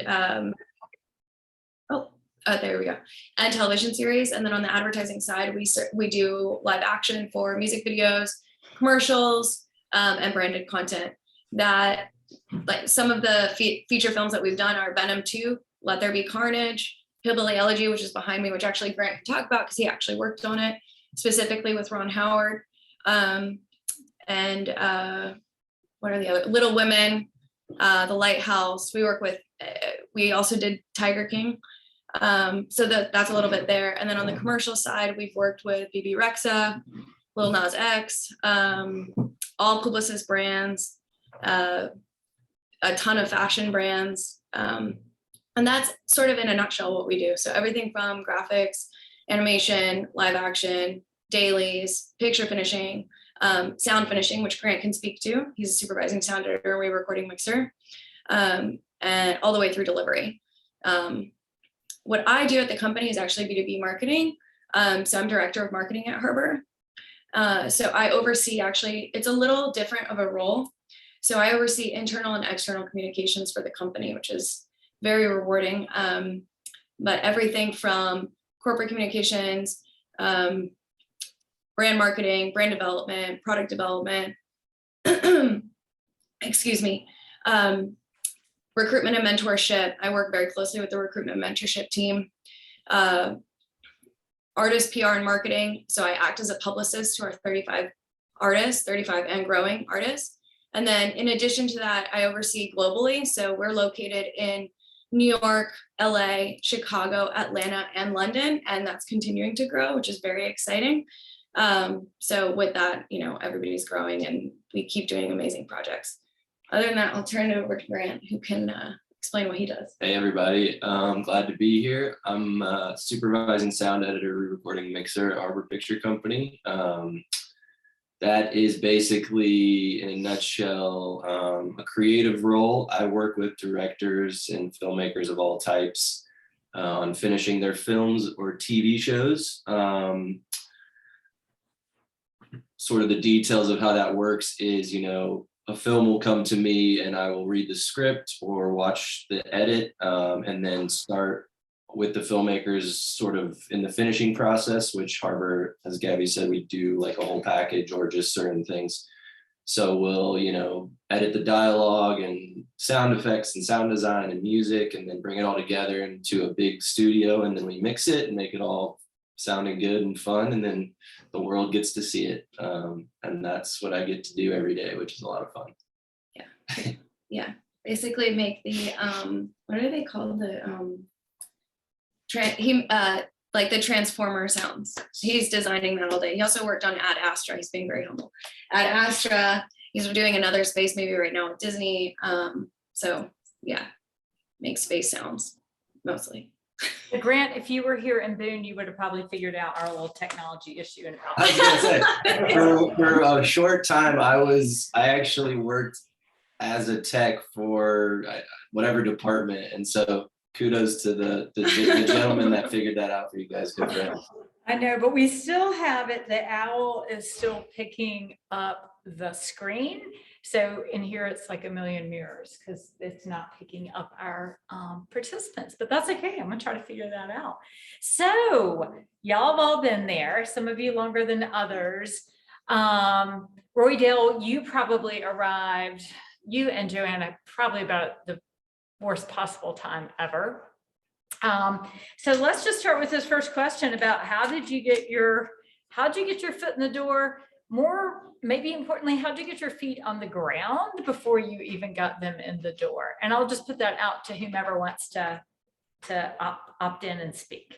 um, there we go, and television series. And then on the advertising side, we do live action for music videos, commercials, and branded content. That, like, some of the feature films that we've done are Venom 2, Let There Be Carnage, Hillbilly Elegy, which is behind me, which actually Grant can talk about because he actually worked on it specifically with Ron Howard. And what are the other? Little Women, The Lighthouse. We also did Tiger King. So that's a little bit there. And then on the commercial side, we've worked with BB Rexa, Lil Nas X, all Publicis brands, a ton of fashion brands. And that's sort of in a nutshell what we do. So everything from graphics, animation, live action, dailies, picture finishing, sound finishing, which Grant can speak to. He's a supervising sound editor, re-recording mixer, and all the way through delivery. What I do at the company is actually B2B marketing. So I'm director of marketing at Harbor. So I oversee, actually, it's a little different of a role. So I oversee internal and external communications for the company, which is very rewarding. But everything from corporate communications, brand marketing, brand development, product development, excuse me, recruitment and mentorship. I work very closely with the recruitment and mentorship team. Artist PR and marketing. So I act as a publicist to our 35 artists, 35 and growing artists. And then in addition to that, I oversee globally. So we're located in New York, LA, Chicago, Atlanta, and London, and that's continuing to grow, which is very exciting. So with that, everybody's growing and we keep doing amazing projects. Other than that, I'll turn it over to Grant, who can explain what he does. Hey everybody, I'm glad to be here. I'm a supervising sound editor, re-recording mixer at Arbor Picture Company. That is basically, in a nutshell, a creative role. I work with directors and filmmakers of all types on finishing their films or TV shows. Sort of the details of how that works is, a film will come to me and I will read the script or watch the edit, and then start with the filmmakers sort of in the finishing process, which Harbor, as Gabi said, we do like a whole package or just certain things. So we'll, edit the dialogue and sound effects and sound design and music, and then bring it all together into a big studio, and then we mix it and make it all sounding good and fun, and then the world gets to see it. And that's what I get to do every day, which is a lot of fun. Yeah. Yeah. Basically make the, what are they called? The, like the transformer sounds. He's designing that all day. He also worked on Ad Astra. He's being very humble. Ad Astra, he's doing another space movie right now with Disney. So yeah, make space sounds mostly. Grant, if you were here in Boone, you would have probably figured out our little technology issue. I was gonna say, for a short time, I actually worked as a tech for whatever department, and so kudos to the gentleman that figured that out for you guys. Good for him. I know, but we still have it. The owl is still picking up the screen. So in here, it's like a million mirrors because it's not picking up our participants, but that's okay. I'm gonna try to figure that out. So y'all have all been there, some of you longer than others. Roy Dale, you probably arrived, you and Joanna, probably about the worst possible time ever. So let's just start with this first question about how did you get your foot in the door? More, maybe importantly, how did you get your feet on the ground before you even got them in the door? And I'll just put that out to whomever wants to opt in and speak.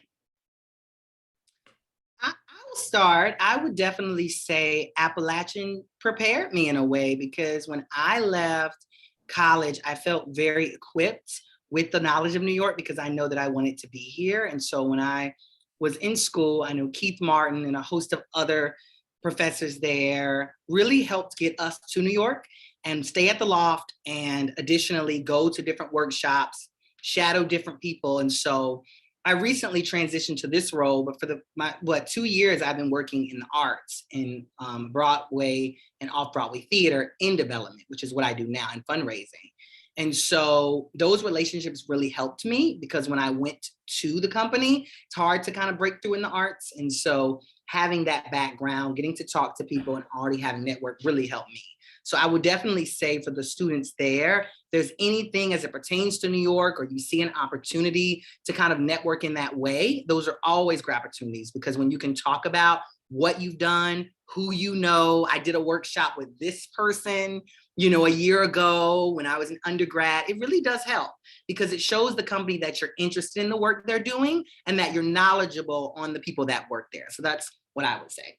I will start. I would definitely say Appalachian prepared me in a way, because when I left college, I felt very equipped with the knowledge of New York because I know that I wanted to be here. And so when I was in school, I know Keith Martin and a host of other professors there really helped get us to New York and stay at the Loft, and additionally go to different workshops, shadow different people. And so I recently transitioned to this role, but for 2 years I've been working in the arts, in Broadway and off-Broadway theater in development, which is what I do now, in fundraising. And so those relationships really helped me, because when I went to the company, it's hard to kind of break through in the arts. And so having that background, getting to talk to people and already having network really helped me. So I would definitely say for the students there, if there's anything as it pertains to New York, or you see an opportunity to kind of network in that way, those are always great opportunities, because when you can talk about what you've done, who you know, I did a workshop with this person, you know, a year ago when I was an undergrad, it really does help, because it shows the company that you're interested in the work they're doing and that you're knowledgeable on the people that work there. So that's what I would say.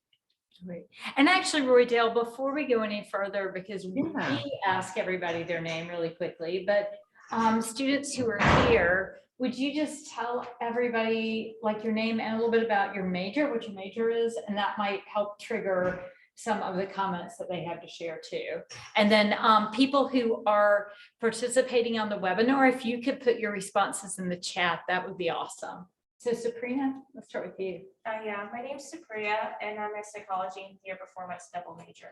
Great. And actually, Roydale, before we go any further, because Yeah. we ask everybody their name really quickly, but students who are here, would you just tell everybody like your name and a little bit about your major, what your major is, and that might help trigger some of the comments that they have to share too. And then people who are participating on the webinar, if you could put your responses in the chat, that would be awesome. So Sabrina, let's start with you. Yeah, my name's Supriya, and I'm a psychology and theater performance double major.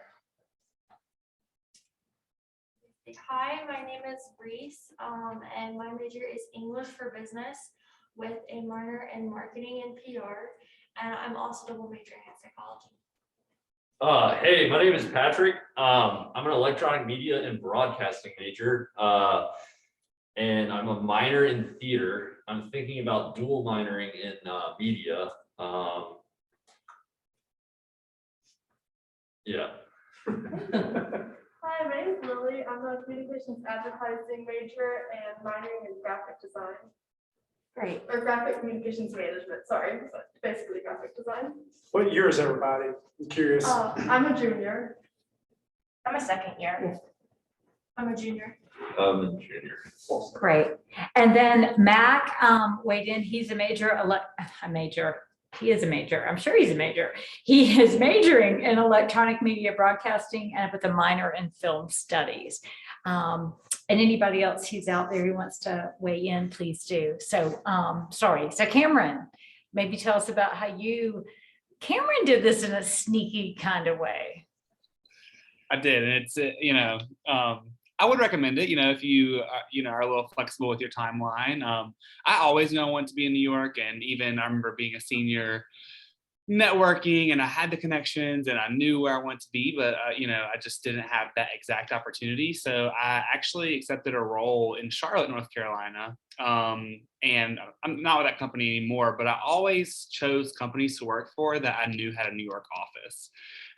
Hi, my name is Reese, and my major is English for Business with a minor in marketing and PR, and I'm also double majoring in psychology. Hey, my name is Patrick. I'm an electronic media and broadcasting major, and I'm a minor in theater. I'm thinking about dual minoring in media. Yeah. Hi, my name is Lily. I'm a communications advertising major and minoring in graphic design. Great. Or graphic communications management, sorry, so basically graphic design. What year is everybody? I'm curious. I'm a junior. I'm a second year. I'm a junior. I'm a junior. Great. And then Mac weighed in. He's a major. He is a major. I'm sure he's a major. He is majoring in electronic media broadcasting and with a minor in film studies. And anybody else who's out there who wants to weigh in, please do. So sorry. So Cameron, maybe tell us about how Cameron did this in a sneaky kind of way. I did, and it's I would recommend it. If you are a little flexible with your timeline. I always knew I wanted to be in New York, and even I remember being a senior, networking, and I had the connections, and I knew where I wanted to be, but I just didn't have that exact opportunity. So I actually accepted a role in Charlotte, North Carolina, and I'm not with that company anymore. But I always chose companies to work for that I knew had a New York office.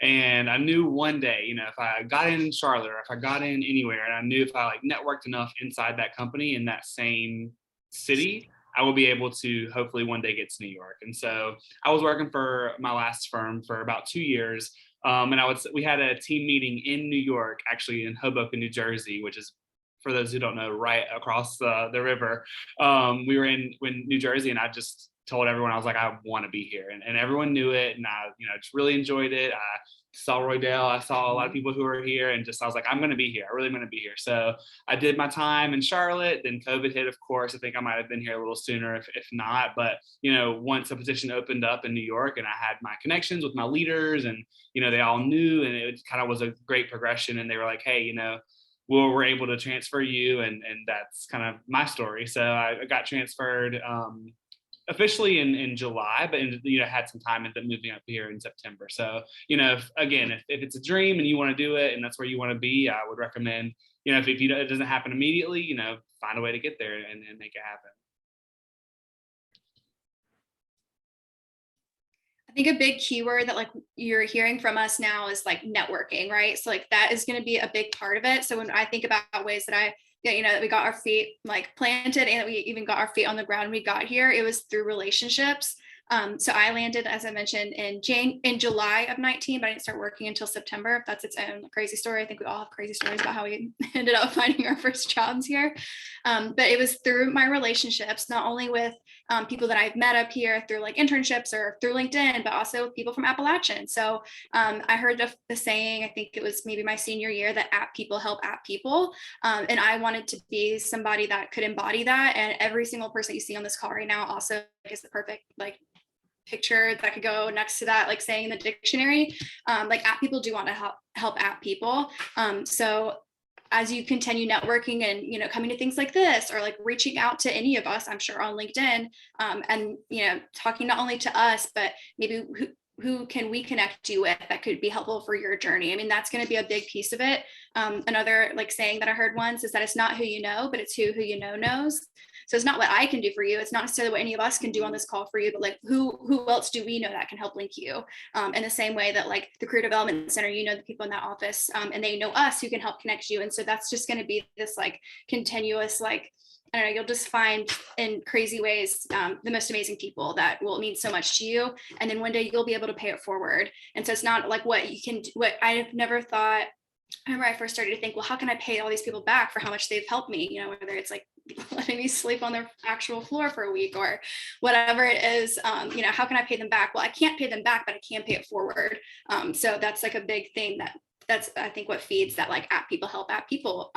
And I knew one day, if I got in Charlotte, or if I got in anywhere, and I knew if I networked enough inside that company in that same city, I will be able to hopefully one day get to New York. And so I was working for my last firm for about 2 years. And we had a team meeting in New York, actually in Hoboken, New Jersey, which is, for those who don't know, right across the river. We were in New Jersey, and I just told everyone, I was like, I want to be here. And everyone knew it. And I, just really enjoyed it. I saw Roydale. I saw a lot of people who were here, and I was like, I'm going to be here. I really want to be here. So I did my time in Charlotte. Then COVID hit, of course. I think I might have been here a little sooner if not. But, once a position opened up in New York, and I had my connections with my leaders, and, they all knew, and it kind of was a great progression. And they were like, hey, we're able to transfer you. And that's kind of my story. So I got transferred officially in July, but had some time into moving up here in September. So, if it's a dream and you want to do it and that's where you want to be, I would recommend, if it doesn't happen immediately, find a way to get there and make it happen. I think a big keyword that you're hearing from us now is networking, right? So that is going to be a big part of it. So when I think about ways that we got our feet planted, and we even got our feet on the ground when we got here, it was through relationships. So I landed, as I mentioned, in July of 19, but I didn't start working until September. That's its own crazy story. I think we all have crazy stories about how we ended up finding our first jobs here. But it was through my relationships, not only with people that I've met up here through internships or through LinkedIn, but also people from Appalachian. So I heard the saying, I think it was maybe my senior year, that app people help app people. And I wanted to be somebody that could embody that. And every single person you see on this call right now also is the perfect picture that could go next to that, saying in the dictionary. App people do want to help app people. So as you continue networking and, you know, coming to things like this, or like reaching out to any of us, I'm sure on LinkedIn, and, you know, talking not only to us, but maybe who can we connect you with that could be helpful for your journey? I mean, that's going to be a big piece of it. Another like saying that I heard once is that it's not who you know, but it's who you know knows. So it's not what I can do for you. It's not necessarily what any of us can do on this call for you, but like who else do we know that can help link you? In the same way that like the Career Development Center, you know, the people in that office, and they know us who can help connect you. And so that's just going to be this like continuous, like, I don't know, you'll just find in crazy ways the most amazing people that will mean so much to you. And then one day you'll be able to pay it forward. And so it's not like what I've never thought. I remember I first started to think, well, how can I pay all these people back for how much they've helped me? You know, whether it's like letting me sleep on their actual floor for a week or whatever it is, you know, how can I pay them back? Well, I can't pay them back, but I can pay it forward. So that's like a big thing that's, I think, what feeds that like app people help app people,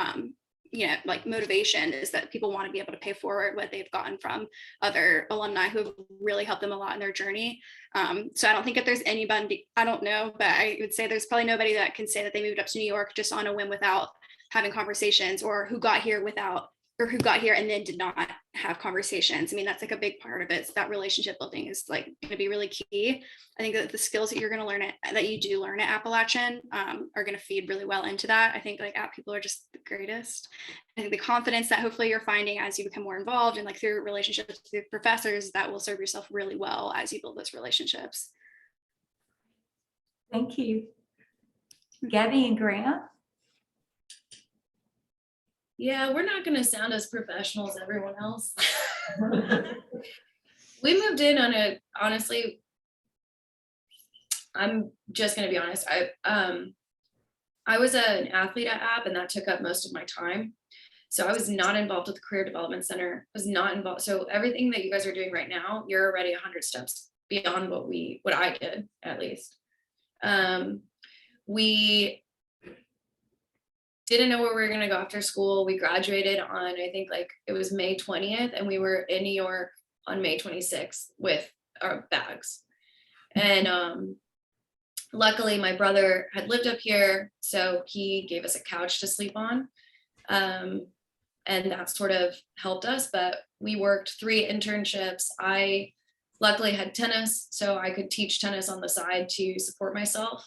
you know, like motivation is that people want to be able to pay forward what they've gotten from other alumni who have really helped them a lot in their journey. So I don't think if there's anybody, I don't know, but I would say there's probably nobody that can say that they moved up to New York just on a whim without having conversations, or who got here and then did not have conversations. I mean, that's like a big part of it. So that relationship building is like going to be really key. I think that the skills that you're going to learn that you do learn at Appalachian are going to feed really well into that. I think like app people are just the greatest. I think the confidence that hopefully you're finding as you become more involved and like through relationships with professors, that will serve yourself really well as you build those relationships. Thank you. Gabi and Grant. Yeah, we're not going to sound as professional as everyone else. We moved in on honestly, I'm just going to be honest. I was an athlete at App, and that took up most of my time. So I was not involved with the Career Development Center, was not involved. So everything that you guys are doing right now, you're already 100 steps beyond what I did, at least. We didn't know where we were going to go after school. We graduated on, I think like it was May 20th, and we were in New York on May 26th with our bags. And luckily my brother had lived up here, so he gave us a couch to sleep on. And that sort of helped us, but we worked 3 internships. I luckily had tennis, so I could teach tennis on the side to support myself.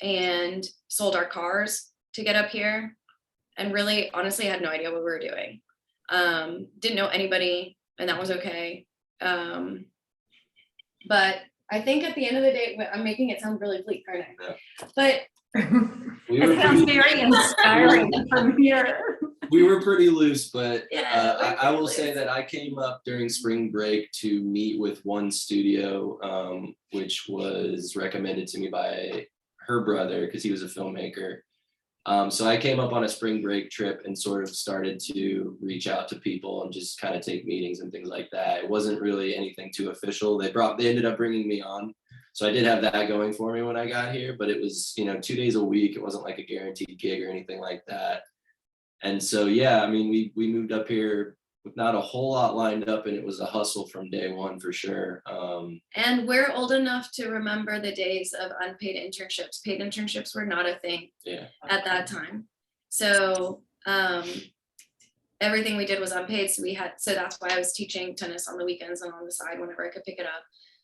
And sold our cars to get up here, and really honestly had no idea what we were doing. Didn't know anybody, and that was okay. But I think at the end of the day, I'm making it sound really bleak right now, but It sounds very inspiring from here. We were pretty loose, but Yeah, I will say that I came up during spring break to meet with one studio, which was recommended to me by her brother because he was a filmmaker. So I came up on a spring break trip and sort of started to reach out to people and just kind of take meetings and things like that. It wasn't really anything too official. They ended up bringing me on. So I did have that going for me when I got here, but it was, 2 days a week. It wasn't like a guaranteed gig or anything like that. And so, yeah, I mean, we moved up here with not a whole lot lined up, and it was a hustle from day one for sure. and we're old enough to remember the days of unpaid internships. Paid internships were not a thing at that time. So everything we did was unpaid. So that's why I was teaching tennis on the weekends and on the side whenever I could pick it up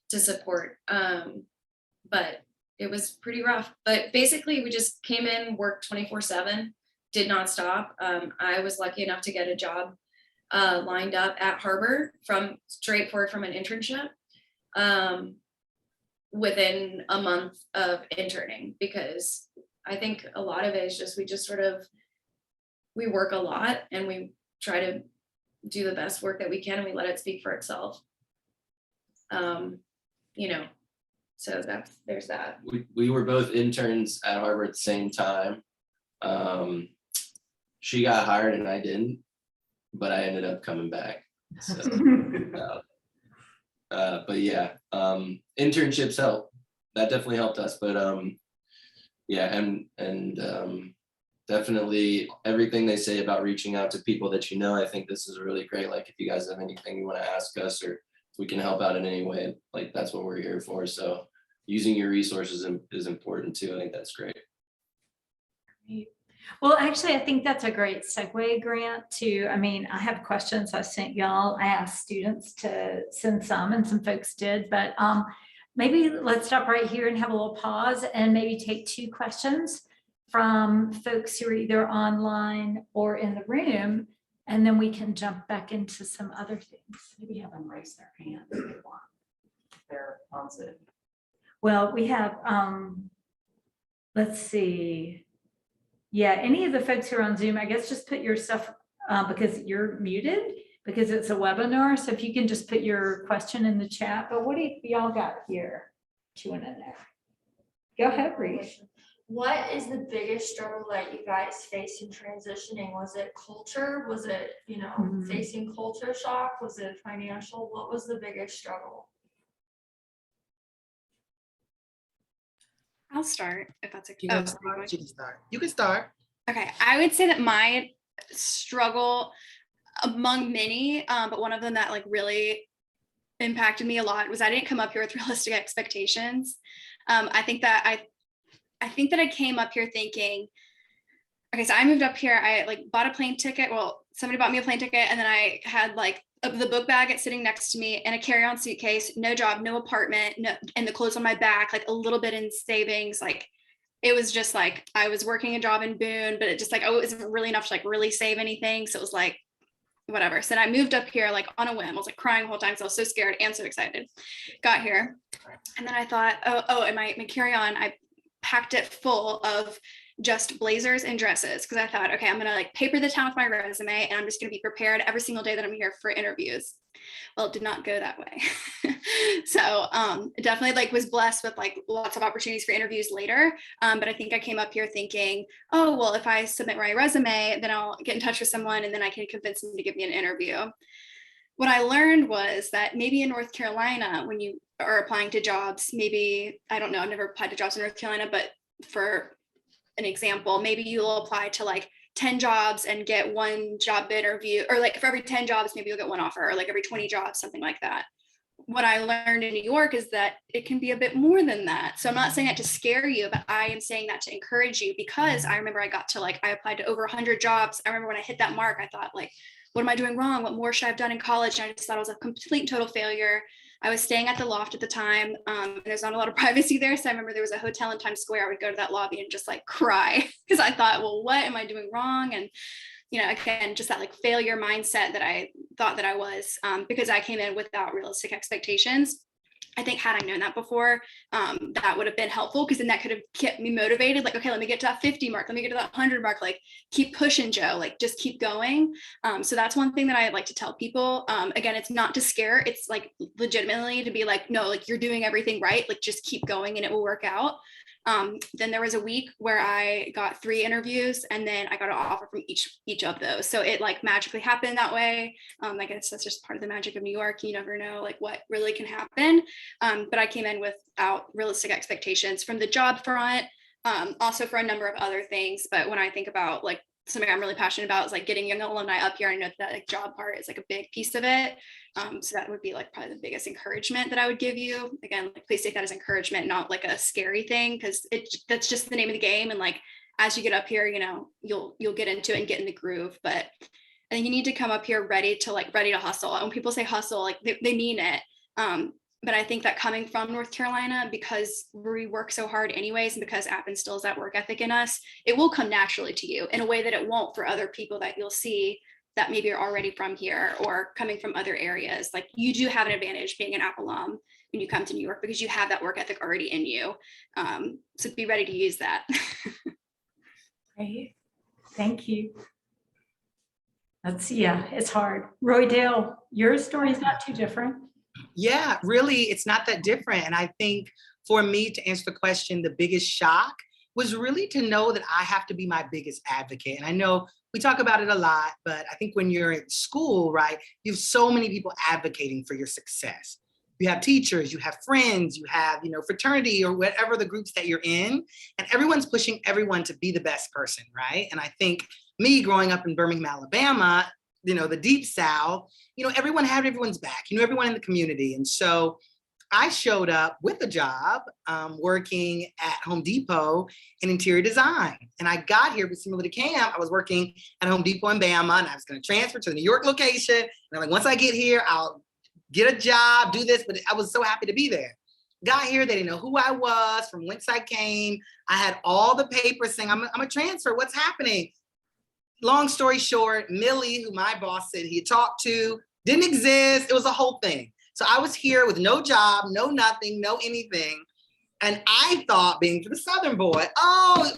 to support. But it was pretty rough. But basically we just came in, worked 24/7, did not stop. I was lucky enough to get a job lined up at Harbor straightforward from an internship within a month of interning, because I think a lot of it is just we work a lot and we try to do the best work that we can, and we let it speak for itself. So there's that. We were both interns at Harvard at the same time. She got hired and I didn't, but I ended up coming back. So, but yeah, internships help. That definitely helped us. But yeah, and definitely everything they say about reaching out to people that I think this is really great. Like if you guys have anything you want to ask us, or if we can help out in any way, like that's what we're here for. So using your resources is important too. I think that's great. Well, actually, I think that's a great segue, Grant, to, I mean, I have questions I sent y'all. I asked students to send some and some folks did, but maybe let's stop right here and have a little pause and maybe take 2 questions from folks who are either online or in the room, and then we can jump back into some other things. Maybe have them raise their hand if they want. They're on Zoom. Well, we have, let's see. Yeah, any of the folks who are on Zoom, I guess just put your stuff, because you're muted, because it's a webinar. So if you can just put your question in the chat, but what do y'all got here? Chewing in there. Go ahead, Reese. What is the biggest struggle that you guys faced in transitioning? Was it culture? Was it, facing culture shock? Was it financial? What was the biggest struggle? I'll start if that's okay. You can start. You can start. Okay, I would say that my struggle among many, but one of them that like really impacted me a lot was I didn't come up here with realistic expectations. I think that I came up here thinking, okay, so I moved up here, I like bought a plane ticket. Well, somebody bought me a plane ticket, and then I had like the book bag sitting next to me and a carry-on suitcase, no job, no apartment, no, and the clothes on my back, like a little bit in savings. Like it was just like I was working a job in Boone, but it just like, it wasn't really enough to like really save anything. So it was like, whatever. So then I moved up here like on a whim. I was like crying the whole time. So I was so scared and so excited. Got here. And then I thought, and my carry-on, I packed it full of just blazers and dresses, because I thought, okay, I'm gonna like paper the town with my resume, and I'm just gonna be prepared every single day that I'm here for interviews. Well, it did not go that way. So definitely like was blessed with like lots of opportunities for interviews later. But I think I came up here thinking, oh, well, if I submit my resume, then I'll get in touch with someone and then I can convince them to give me an interview. What I learned was that maybe in North Carolina, when you are applying to jobs, maybe, I don't know, I've never applied to jobs in North Carolina, but for an example, maybe you'll apply to like 10 jobs and get 1 job interview, or like for every 10 jobs, maybe you'll get 1 offer, or like every 20 jobs, something like that. What I learned in New York is that it can be a bit more than that. So I'm not saying that to scare you, but I am saying that to encourage you, because I remember I got to like, I applied to over 100 jobs. I remember when I hit that mark, I thought like, what am I doing wrong? What more should I have done in college? And I just thought I was a complete and total failure. I was staying at the Loft at the time, and there's not a lot of privacy there. So I remember there was a hotel in Times Square. I would go to that lobby and just like cry, because I thought, well, what am I doing wrong? And, again, just that like failure mindset that I thought that I was, because I came in without realistic expectations. I think had I known that before, that would have been helpful, because then that could have kept me motivated. Like, okay, let me get to that 50 mark. Let me get to that 100 mark. Like, keep pushing, Joe. Like, just keep going. So that's one thing that I like to tell people. Again, it's not to scare. It's like legitimately to be like, no, like you're doing everything right. Like, just keep going and it will work out. Then there was a week where I got 3 interviews, and then I got an offer from each of those. So it like magically happened that way. I guess that's just part of the magic of New York. You never know like what really can happen. But I came in without realistic expectations from the job front, also for a number of other things. But when I think about like something I'm really passionate about is like getting young alumni up here. I know that like job part is like a big piece of it. So that would be like probably the biggest encouragement that I would give you. Again, like please take that as encouragement, not like a scary thing, because that's just the name of the game. And like as you get up here, you'll get into it and get in the groove. But I think you need to come up here ready to hustle. And when people say hustle, like they mean it. But I think that coming from North Carolina, because we work so hard anyways, and because App instills that work ethic in us, it will come naturally to you in a way that it won't for other people that you'll see that maybe are already from here or coming from other areas. Like you do have an advantage being an App alum when you come to New York, because you have that work ethic already in you. So be ready to use that. Great. Thank you. It's hard. Roy Dale, your story is not too different. Yeah, really, it's not that different. And I think for me to answer the question, the biggest shock was really to know that I have to be my biggest advocate. And I know we talk about it a lot, but I think when you're in school, right, you have so many people advocating for your success. You have teachers, you have friends, you have, fraternity or whatever the groups that you're in, and everyone's pushing everyone to be the best person, right? And I think me growing up in Birmingham, Alabama, the deep South, everyone had everyone's back, everyone in the community. And so I showed up with a job working at Home Depot in interior design. And I got here similar to Cam. I was working at Home Depot in Bama, and I was going to transfer to the New York location. And I'm like, once I get here, I'll get a job, do this. But I was so happy to be there. Got here, they didn't know who I was, from whence I came. I had all the papers saying, I'm a transfer, what's happening? Long story short, Millie, who my boss said he had talked to, didn't exist. It was a whole thing. So I was here with no job, no nothing, no anything. And I thought, being the Southern boy, oh,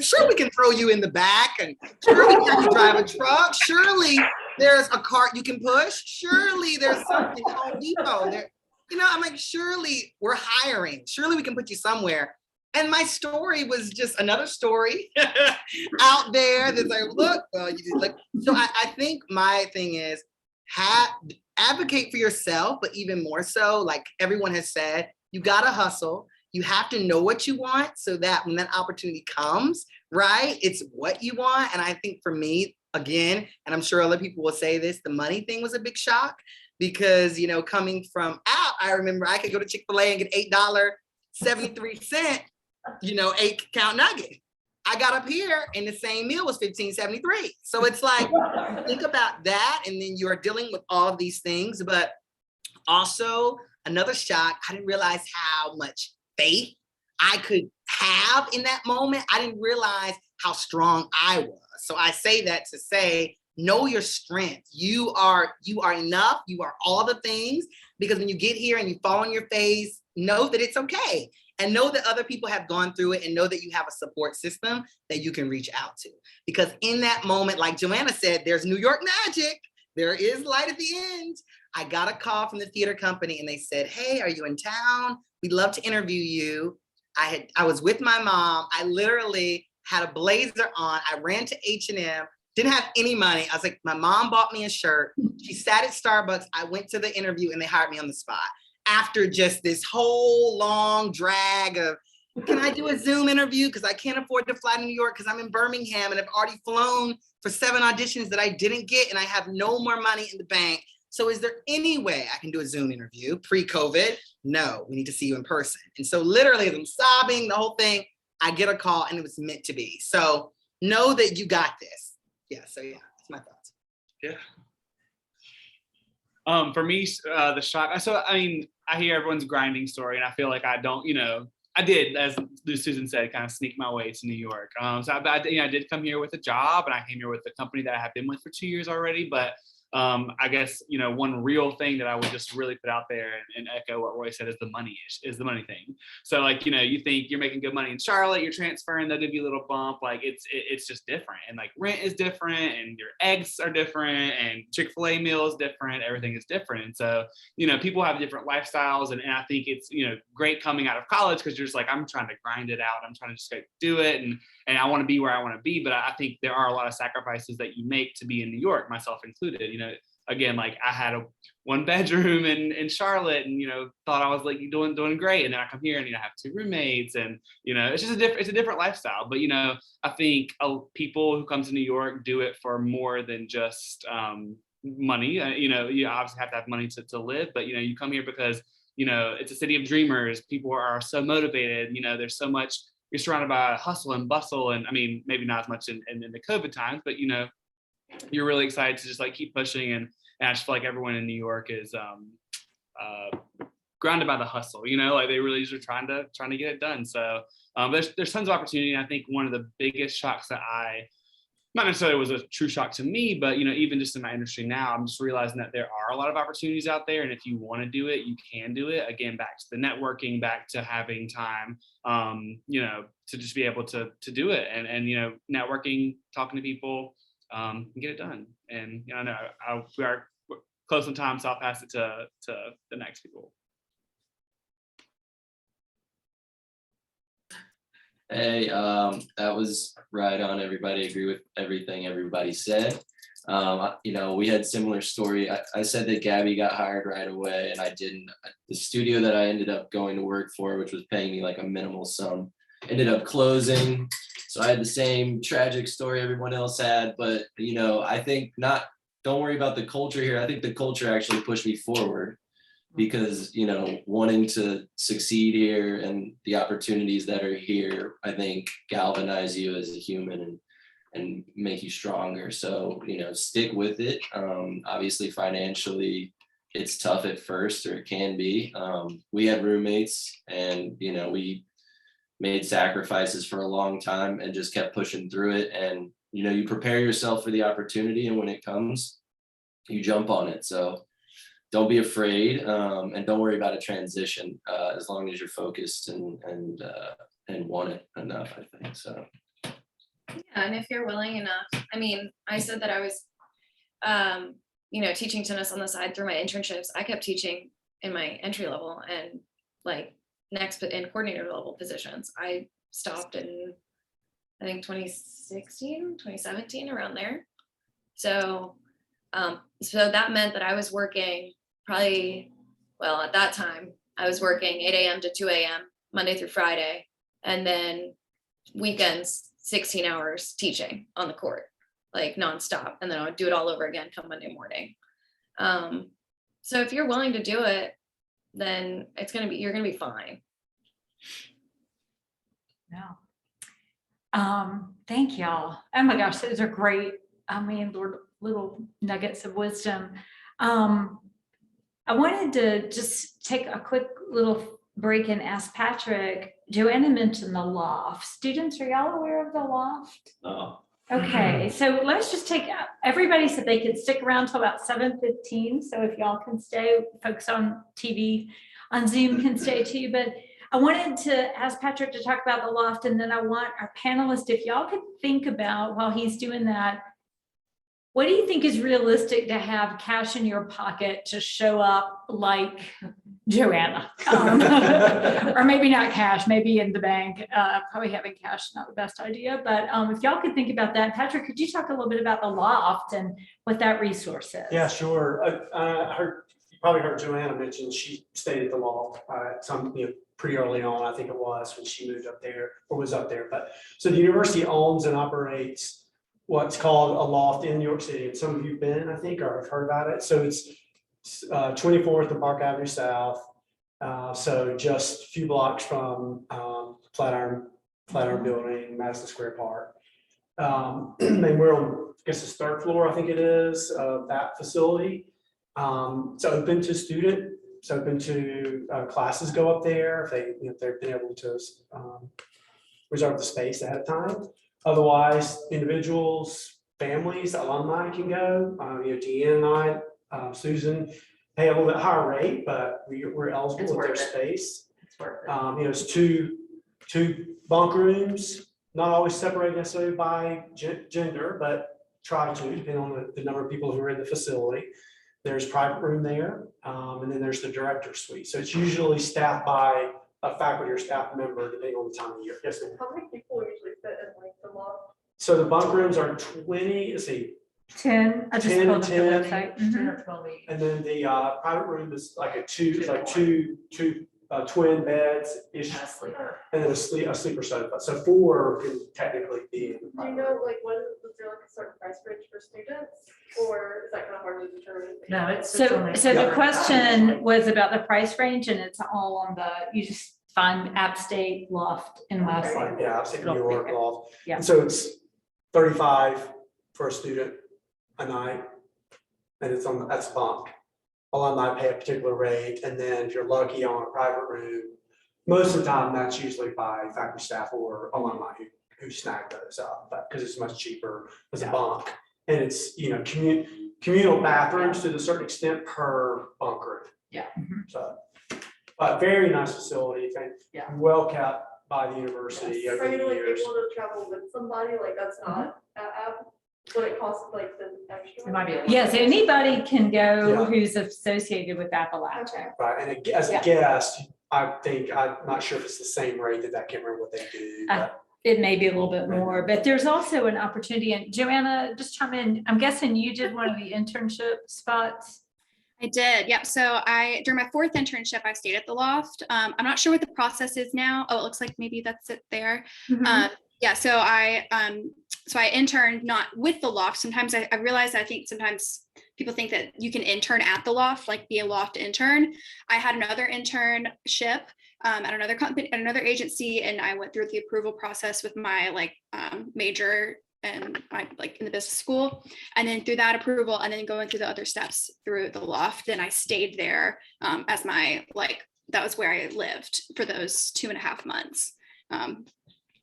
sure we can throw you in the back, and sure we can have you drive a truck. Surely there's a cart you can push. Surely there's something at Home Depot there. You know, I'm like, surely we're hiring. Surely we can put you somewhere. And my story was just another story out there that's like, look, you did like. So I think my thing is advocate for yourself, but even more so, like everyone has said, you gotta hustle. You have to know what you want so that when that opportunity comes, right, it's what you want. And I think for me, again, and I'm sure other people will say this, the money thing was a big shock. Because, you know, coming from out, I remember I could go to Chick-fil-A and get $8.73, you know, 8-count nugget. I got up here and the same meal was $15.73. So it's like, think about that. And then you are dealing with all of these things. But also another shock, I didn't realize how much faith I could have in that moment. I didn't realize how strong I was. So I say that to say, know your strength. You are enough. You are all the things, because when you get here and you fall on your face, know that it's okay, and know that other people have gone through it, and know that you have a support system that you can reach out to. Because in that moment, like Joanna said, there's New York magic. There is light at the end. I got a call from the theater company and they said, hey, are you in town? We'd love to interview you. I was with my mom. I literally had a blazer on. I ran to H&M. Didn't have any money. I was like, my mom bought me a shirt. She sat at Starbucks. I went to the interview and they hired me on the spot. After just this whole long drag of, can I do a Zoom interview? Because I can't afford to fly to New York because I'm in Birmingham and I've already flown for 7 auditions that I didn't get and I have no more money in the bank. So is there any way I can do a Zoom interview pre-COVID? No, we need to see you in person. And so literally as I'm sobbing, the whole thing, I get a call and it was meant to be. So know that you got this. Yeah, so yeah, that's my thoughts. Yeah. For me, the shock. So I mean, I hear everyone's grinding story, and I feel like I don't. You know, I did, as Susan said, kind of sneak my way to New York. So I did come here with a job, and I came here with a company that I have been with for 2 years already. But I guess, you know, one real thing that I would just really put out there and echo what Roy said is the money thing. So like, you know, you think you're making good money in Charlotte, you're transferring, they'll give you a little bump. Like it's just different. And like rent is different and your eggs are different and Chick-fil-A meal is different. Everything is different. And so, you know, people have different lifestyles. And I think it's, you know, great coming out of college because you're just like, I'm trying to grind it out. I'm trying to just like do it. And I want to be where I want to be. But I think there are a lot of sacrifices that you make to be in New York, myself included. You know, again, like I had a 1-bedroom in Charlotte and, you know, thought I was like doing great. And then I come here and, you know, I have 2 roommates and, you know, it's just it's a different lifestyle. But, you know, I think people who come to New York do it for more than just money. You know, you obviously have to have money to live, but, you know, you come here because, you know, it's a city of dreamers. People are so motivated. You know, there's so much, you're surrounded by hustle and bustle. And I mean, maybe not as much in the COVID times, but, you know, you're really excited to just like keep pushing. And I just feel like everyone in New York is grounded by the hustle, you know, like they really just are trying to get it done. So there's tons of opportunity. And I think one of the biggest shocks that not necessarily was a true shock to me, but, you know, even just in my industry now, I'm just realizing that there are a lot of opportunities out there. And if you want to do it, you can do it. Again, back to the networking, back to having time, you know, to just be able to do it and, you know, networking, talking to people, and get it done. And, you know, we are close on time, so I'll pass it to the next people. Hey, that was right on, everybody. Agree with everything everybody said. You know, we had similar story. I said that Gabi got hired right away and I didn't. The studio that I ended up going to work for, which was paying me like a minimal sum, ended up closing. So I had the same tragic story everyone else had, but, you know, I think don't worry about the culture here. I think the culture actually pushed me forward. because, you know, wanting to succeed here and the opportunities that are here, I think galvanize you as a human and make you stronger. So, you know, stick with it. Obviously financially, it's tough at first, or it can be. We had roommates and, you know, we made sacrifices for a long time and just kept pushing through it. And, you know, you prepare yourself for the opportunity, and when it comes, you jump on it. So don't be afraid, and don't worry about a transition, as long as you're focused and want it enough, I think. So. Yeah, and if you're willing enough, I mean, I said that I was, you know, teaching tennis on the side through my internships. I kept teaching in my entry level and like in coordinator level positions. I stopped in, I think 2016, 2017, around there. So, so that meant that I was working probably, well, at that time, I was working 8 a.m. to 2 a.m. Monday through Friday, and then weekends, 16 hours teaching on the court, like nonstop. And then I would do it all over again come Monday morning. So if you're willing to do it, then you're gonna be fine. Yeah. Thank y'all. Oh my gosh, those are great. I mean, little nuggets of wisdom. I wanted to just take a quick little break and ask Patrick. Joanna mentioned the Loft. Students, are y'all aware of the Loft? No. Okay, so let's just everybody said they could stick around till about 7:15. So if y'all can stay, folks on TV, on Zoom can stay too. But I wanted to ask Patrick to talk about the Loft, and then I want our panelists, if y'all could think about while he's doing that, what do you think is realistic to have cash in your pocket to show up like Joanna? Or maybe not cash, maybe in the bank. Probably having cash, not the best idea. But if y'all could think about that. Patrick, could you talk a little bit about the Loft and what that resource is? Yeah, sure. You probably heard Joanna mention she stayed at the Loft pretty early on, I think it was, when she moved up there or was up there. But so the university owns and operates what's called a Loft in New York City. And some of you've been, I think, or have heard about it. So it's 24th and Park Avenue South. So just a few blocks from Flatiron Building, Madison Square Park. And we're on, I guess, the 3rd floor, I think it is, of that facility. It's open to student. It's open to classes go up there if they've been able to reserve the space ahead of time. Otherwise, individuals, families, alumni can go. Deanne and I, Susan, pay a little bit higher rate, but we're eligible with their space. It's worth it. It's two bunk rooms, not always separated necessarily by gender, but try to, depending on the number of people who are in the facility. There's private room there, and then there's the director's suite. So it's usually staffed by a faculty or staff member, depending on the time of year. Yes, ma'am. How many people usually fit in like the Loft? So the bunk rooms are 20, let's see, 10. I just 10 pulled up the 10. website. 10 or 12 each. and then the private room is like two twin beds ish, And a sleeper. and then a sleeper sofa. So 4 can technically be in the Do you private know room. like what is there like a certain price range for students, or is that kind of hard to determine? No, it's So only- the question was about the price range, and it's all on you just find AppState, Loft, in Wesley. Right, yeah, I've seen New It'll be York there. Loft. Yeah. And so it's 35 for a student a night, and that's bunk. Alumni pay a particular rate, and then if you're lucky on a private room, most of the time that's usually by faculty, staff, or alumni who snag those up, but because it's much cheaper as a bunk, and it's communal bathrooms to a certain extent per bunk room. Yeah. So, but very nice facility, Yeah. well kept by the university Are over you the like years. able to travel with somebody like that's not what it costs like the extra? It might be a little- Yes, anybody can go Yeah. who's associated with Appalachian. Okay. Right, and as a Yeah. guest, I'm not sure if it's the same rate I can't remember what they do. But It may be a little bit more, but there's also an opportunity. And Joanna, just chime in. I'm guessing you did one of the internship spots. I did. Yep. So during my 4th internship, I stayed at the Loft. I'm not sure what the process is now. Oh, it looks like maybe that's it there. Yeah. So I interned not with the Loft. Sometimes I realize I think sometimes people think that you can intern at the Loft, like be a Loft intern. I had another internship at another company, at another agency, and I went through the approval process with my like major and I like in the business school, and then through that approval, and then going through the other steps through the Loft, then I stayed there as my like, that was where I lived for those 2.5 months.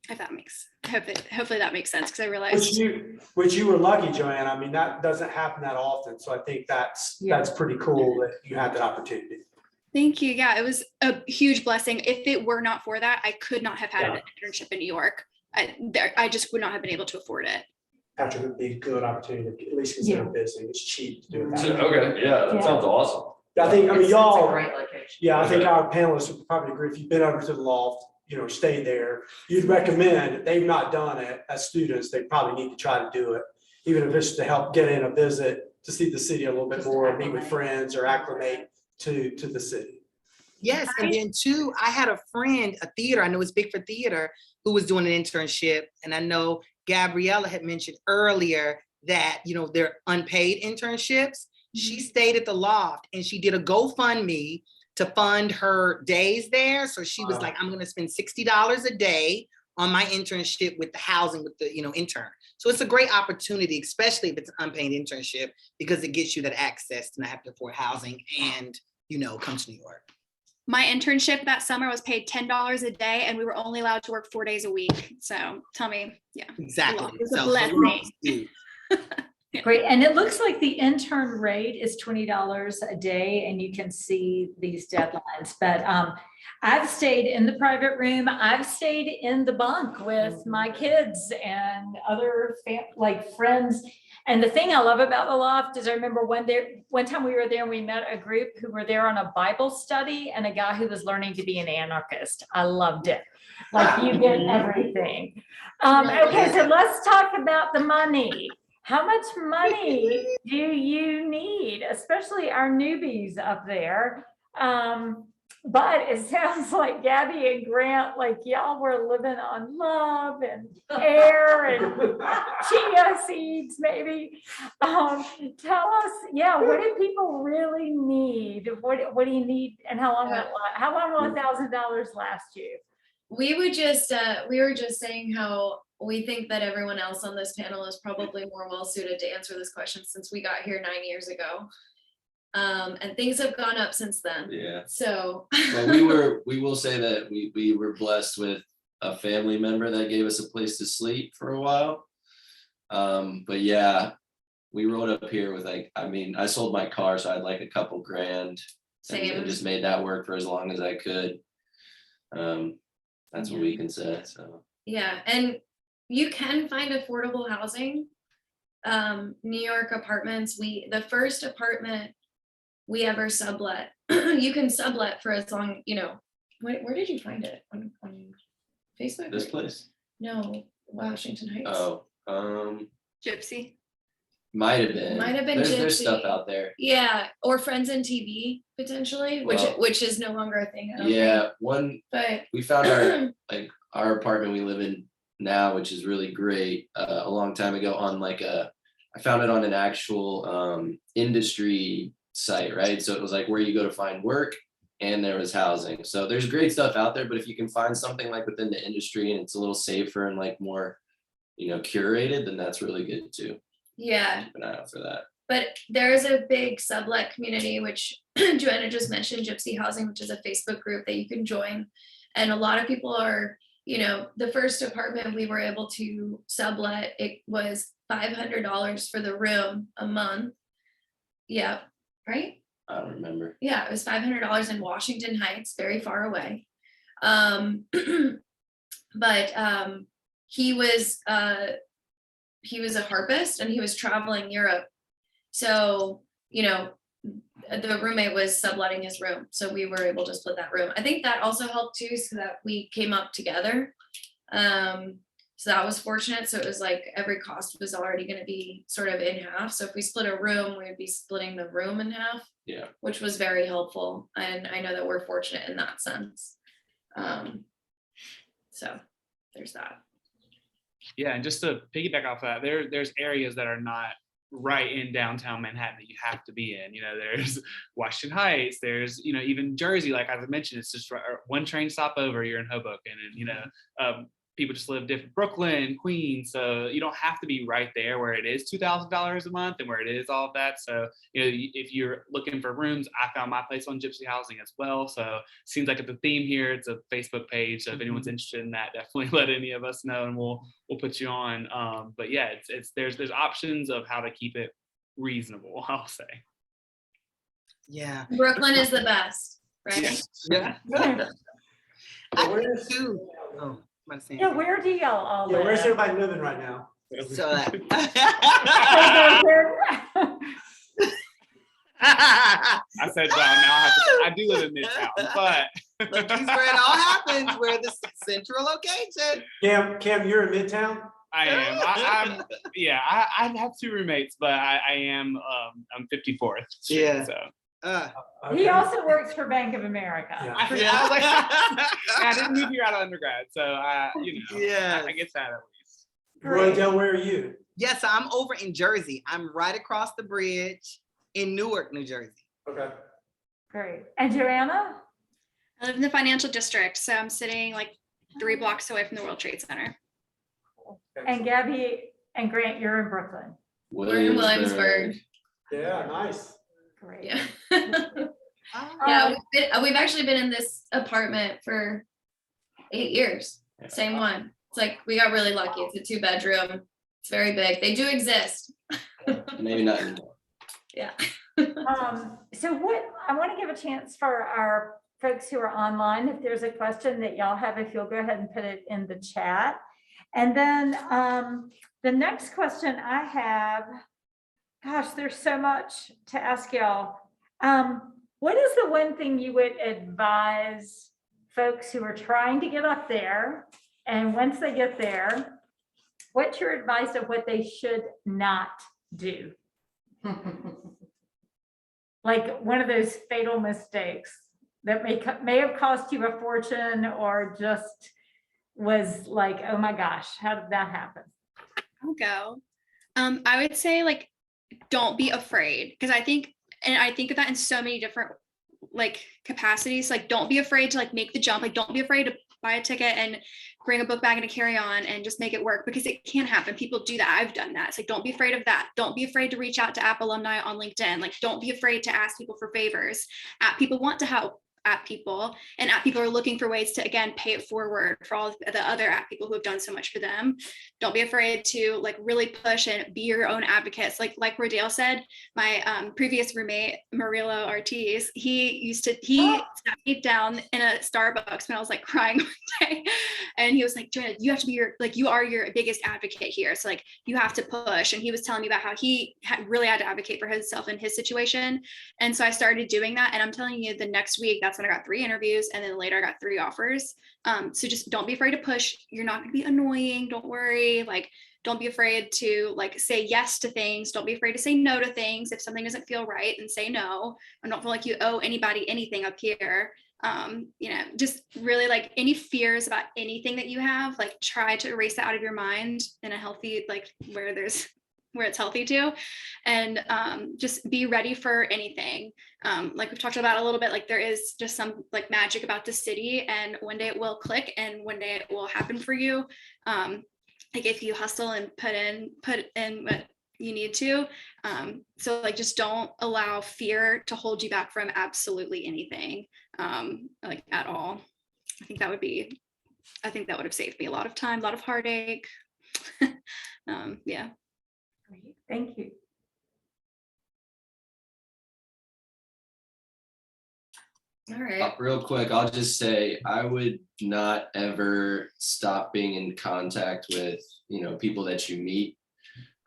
If that makes, hopefully that makes sense, because I realized. Which you were lucky, Joanne. I mean, that doesn't happen that often. So I think that's pretty cool that you had that opportunity. Thank you. Yeah, it was a huge blessing. If it were not for that, I could not have had an internship in New York. I just would not have been able to afford it. Patrick, would be a good opportunity to at least consider visiting. It's cheap to do it. That way. Okay, yeah, that sounds awesome. I think, I mean, It's y'all, a great location. yeah, I think our panelists would probably agree. If you've been over to the Loft, you know, stay there, you'd recommend, if they've not done it as students, they probably need to try to do it. Even if it's to help get in a visit, to see the city a little bit Just more, meet with acclimate. friends or acclimate to the city. Yes, and then too, I had a friend, a theater, I know it's big for theater, who was doing an internship. And I know Gabriella had mentioned earlier that, you know, they're unpaid internships. She stayed at the Loft and she did a GoFundMe to fund her days there. So she was like, I'm gonna spend $60 a day on my internship with the housing with the, you know, intern. So it's a great opportunity, especially if it's an unpaid internship, because it gets you that access to not have to afford housing and, you know, come to New York. My internship that summer was paid $10 a day, and we were only allowed to work 4 days a week. So tell me, yeah. Exactly. It was a So blessing. Great. And it looks like the intern rate is $20 a day, and you can see these deadlines. But I've stayed in the private room. I've stayed in the bunk with my kids and other like friends. And the thing I love about the Loft is I remember one time we were there and we met a group who were there on a Bible study and a guy who was learning to be an anarchist. I loved it. Like you get everything. Okay, so let's talk about the money. How much money do you need, especially our newbies up there? But it sounds like Gabi and Grant, like y'all were living on love and air and chia seeds, maybe. Tell us, what do people really need? What do you need, and how long will $1,000 last you? We were just saying how we think that everyone else on this panel is probably more well suited to answer this question since we got here 9 years ago. And things have gone up since then. Yeah. So But we will say that we were blessed with a family member that gave us a place to sleep for a while. But yeah, we rode up here with like, I mean, I sold my car, so I had like a couple grand. Same. And just made that work for as long as I could. That's what we can say. So yeah, and you can find affordable housing. New York apartments, the first apartment we ever sublet, you can sublet for as long, you know, where did you find it? On Facebook? this place? No, Washington Heights. Oh, Gypsy. might have been. There's Gypsy. stuff out there. Yeah, or Friends and TV potentially, which is no longer a thing. I don't think. But We found our apartment we live in now, which is really great, a long time ago on I found it on an actual industry site, right? So it was like where you go to find work, and there was housing. So there's great stuff out there, but if you can find something like within the industry and it's a little safer and like more, you know, curated, then that's really good too. yeah, Keep an eye out for that. but there is a big sublet community, which Joanna just mentioned, Gypsy Housing, which is a Facebook group that you can join. And a lot of people are, you know, the first apartment we were able to sublet, it was $500 for the room a month. Yeah, right? I don't remember. Yeah, it was $500 in Washington Heights, very far away. But he was a harpist and he was traveling Europe. So, you know, the roommate was subletting his room. So we were able to split that room. I think that also helped too, so that we came up together. So that was fortunate. So it was like every cost was already going to be sort of in half. So if we split a room, we'd be splitting the room in half. Yeah. Which was very helpful. And I know that we're fortunate in that sense. So there's that. Yeah, and just to piggyback off that, there's areas that are not right in downtown Manhattan that you have to be in. You know, there's Washington Heights, there's, you know, even Jersey, like as I mentioned, it's just one train stop over, you're in Hoboken, and, you know, people just live different, Brooklyn, Queens, so you don't have to be right there where it is $2,000 a month and where it is all of that. So, you know, if you're looking for rooms, I found my place on Gypsy Housing as well. So seems like it's a theme here. It's a Facebook page, so if anyone's interested in that, definitely let any of us know and we'll put you on. But yeah, there's options of how to keep it reasonable, I'll say. Yeah. Brooklyn is the best, right? Yeah. I think too. Oh. Yeah, where do y'all all Yeah, live? where's everybody living right now? So I I said, well, now I do live in Midtown, but look, he's where it all happens. We're the central location. Cam, you're in Midtown? I am. I have 2 roommates, but I am I'm 54th Street, Yeah. so. He also works for Bank of America. Yeah. I was like, I didn't move here out of undergrad, so I get that at least. Roydell, where are you? Yes, I'm over in Jersey. I'm right across the bridge in Newark, New Jersey. Okay. Great. And Joanna? I live in the financial district, so I'm sitting like 3 blocks away from the World Trade Center. And Gabby and Grant, you're in Brooklyn. We're in Williamsburg. Yeah, nice. Great. Yeah. Oh. Yeah, we've actually been in this apartment for 8 years. Same one. It's like we got really lucky. It's a 2-bedroom. It's very big. They do exist. Maybe not anymore. Yeah. So what I want to give a chance for our folks who are online, if there's a question that y'all have, if you'll go ahead and put it in the chat. And then the next question I have, gosh, there's so much to ask y'all. What is the one thing you would advise folks who are trying to get up there? And once they get there, what's your advice of what they should not do? Like one of those fatal mistakes that may have cost you a fortune or just was like, oh my gosh, how did that happen? I'll go. I would say like, don't be afraid, because I think of that in so many different like capacities. Like, don't be afraid to like make the jump. Like, don't be afraid to buy a ticket and bring a book bag and a carry-on and just make it work, because it can happen. People do that. I've done that. It's like, don't be afraid of that. Don't be afraid to reach out to App alumni on LinkedIn. Like, don't be afraid to ask people for favors. App people want to help App people, and App people are looking for ways to, again, pay it forward for all the other App people who have done so much for them. Don't be afraid to like really push and be your own advocates. Like Rodale said, my previous roommate, Murillo Ortiz, he sat me down in a Starbucks when I was like crying one day. And he was like, Joanna, you have to be you are your biggest advocate here. So like, you have to push. And he was telling me about how he really had to advocate for himself in his situation. And so I started doing that. And I'm telling you, the next week, that's when I got 3 interviews. And then later I got 3 offers. So just don't be afraid to push. You're not going to be annoying. Don't worry. Like, don't be afraid to like say yes to things. Don't be afraid to say no to things. If something doesn't feel right, and say no. And don't feel like you owe anybody anything up here. Just really like any fears about anything that you have, like try to erase that out of your mind in a healthy, like where it's healthy to, and just be ready for anything. Like we've talked about a little bit, like there is just some like magic about the city, and one day it will click and one day it will happen for you. Like if you hustle and put in what you need to. So like, just don't allow fear to hold you back from absolutely anything, like at all. I think that would have saved me a lot of time, a lot of heartache. Yeah. Great. Thank you. All right. Real quick, I'll just say I would not ever stop being in contact with, people that you meet.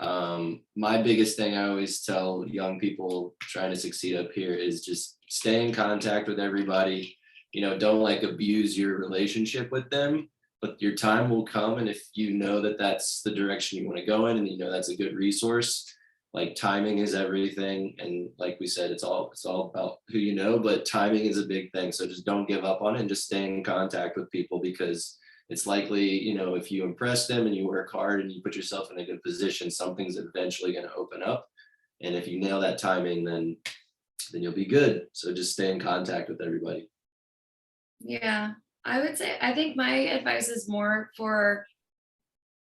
My biggest thing I always tell young people trying to succeed up here is just stay in contact with everybody. Don't like abuse your relationship with them, but your time will come. And if you know that that's the direction you want to go in, and that's a good resource, like timing is everything. And like we said, it's all about who you know, but timing is a big thing. So just don't give up on it and just stay in contact with people, because it's likely, if you impress them and you work hard and you put yourself in a good position, something's eventually going to open up. And if you nail that timing, then you'll be good. So just stay in contact with everybody. Yeah, I would say, I think my advice is more for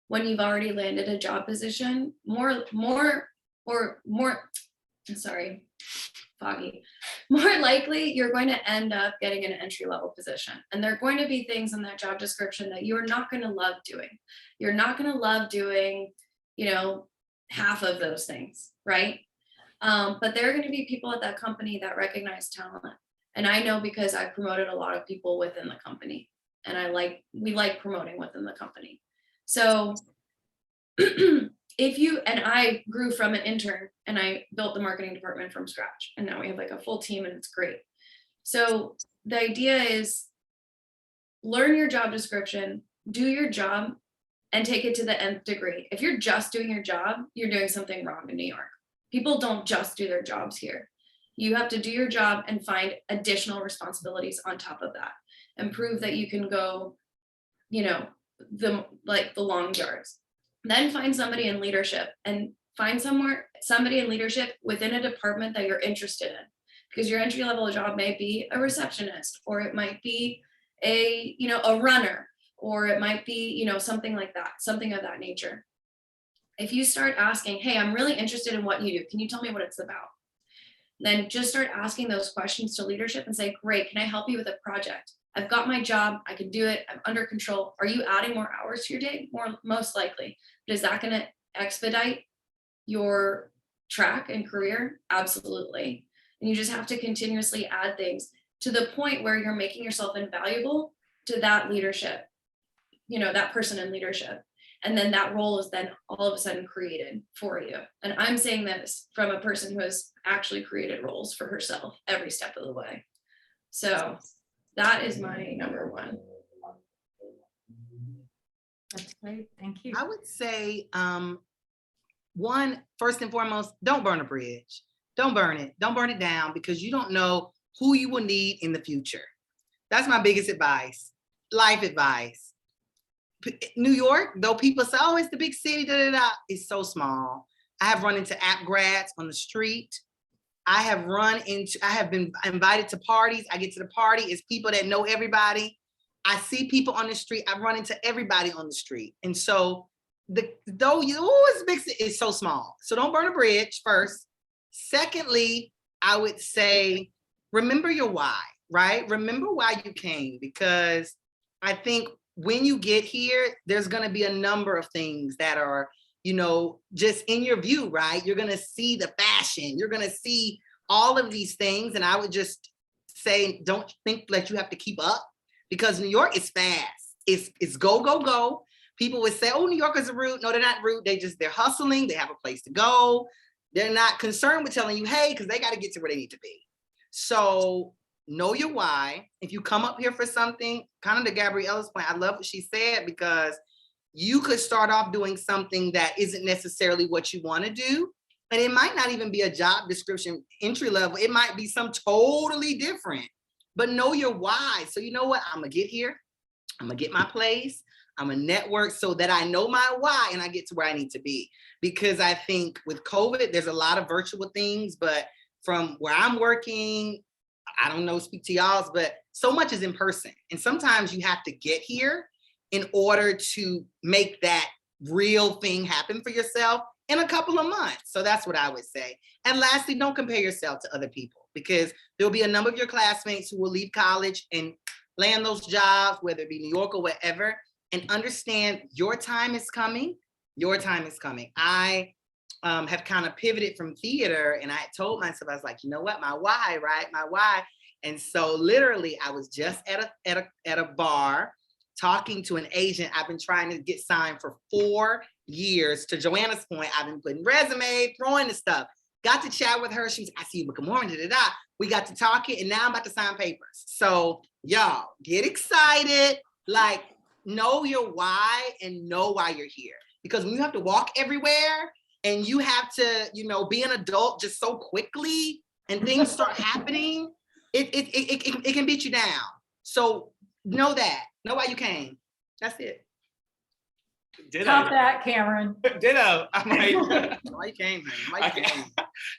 when you've already landed a job position, sorry, foggy. More likely you're going to end up getting an entry level position. And there are going to be things in that job description that you're not going to love doing. You're not going to love doing, half of those things, right? But there are going to be people at that company that recognize talent. And I know because I promoted a lot of people within the company, and we like promoting within the company. So I grew from an intern and I built the marketing department from scratch. And now we have like a full team and it's great. So the idea is learn your job description, do your job, and take it to the nth degree. If you're just doing your job, you're doing something wrong in New York. People don't just do their jobs here. You have to do your job and find additional responsibilities on top of that and prove that you can go, the long yards. Then find somebody in leadership and find somebody in leadership within a department that you're interested in, because your entry level job may be a receptionist, or it might be a runner, or it might be, something like that, something of that nature. If you start asking, hey, I'm really interested in what you do, can you tell me what it's about? Then just start asking those questions to leadership and say, great, can I help you with a project? I've got my job, I can do it, I'm under control. Are you adding more hours to your day? Most likely. But is that going to expedite your track and career? Absolutely. And you just have to continuously add things to the point where you're making yourself invaluable to that leadership, that person in leadership. And then that role is then all of a sudden created for you. And I'm saying this from a person who has actually created roles for herself every step of the way. So that is my number one. That's great. Thank you. I would say, first and foremost, don't burn a bridge. Don't burn it. Don't burn it down, because you don't know who you will need in the future. That's my biggest advice. Life advice. New York, though people say, oh, it's the big city, it's so small. I have run into app grads on the street. I have been invited to parties. I get to the party, it's people that know everybody. I see people on the street. I run into everybody on the street. And so it's big, it's so small. So don't burn a bridge first. Secondly, I would say, remember your why, right? Remember why you came, because I think when you get here, there's going to be a number of things that are, just in your view, right? You're going to see the fashion. You're going to see all of these things. And I would just say, don't think that you have to keep up, because New York is fast. It's go, go, go. People would say, oh, New Yorkers are rude. No, they're not rude. They're hustling. They have a place to go. They're not concerned with telling you, hey, because they got to get to where they need to be. So know your why. If you come up here for something, kind of to Gabriella's point, I love what she said, because you could start off doing something that isn't necessarily what you want to do. And it might not even be a job description entry level. It might be some totally different, but know your why. So you know what? I'm going to get here. I'm going to get my place. I'm going to network so that I know my why and I get to where I need to be. Because I think with COVID, there's a lot of virtual things, but from where I'm working, I don't know, speak to y'all's, but so much is in person. And sometimes you have to get here in order to make that real thing happen for yourself in a couple of months. So that's what I would say. And lastly, don't compare yourself to other people, because there'll be a number of your classmates who will leave college and land those jobs, whether it be New York or wherever, and understand your time is coming. Your time is coming. I have kind of pivoted from theater, and I told myself, I was like, you know what, my why, right? My why. And so literally I was just at a bar talking to an agent I've been trying to get signed for 4 years. To Joanna's point, I've been putting resume, throwing the stuff. Got to chat with her. She was, I see you, but good morning, da-da-da. We got to talking, and now I'm about to sign papers. So y'all get excited, like know your why and know why you're here. Because when you have to walk everywhere and you have to, be an adult just so quickly and things start happening, it can beat you down. So know that. Know why you came. That's it. Top that, Cameron. Ditto. I'm like, Why you came, man? Why I you came?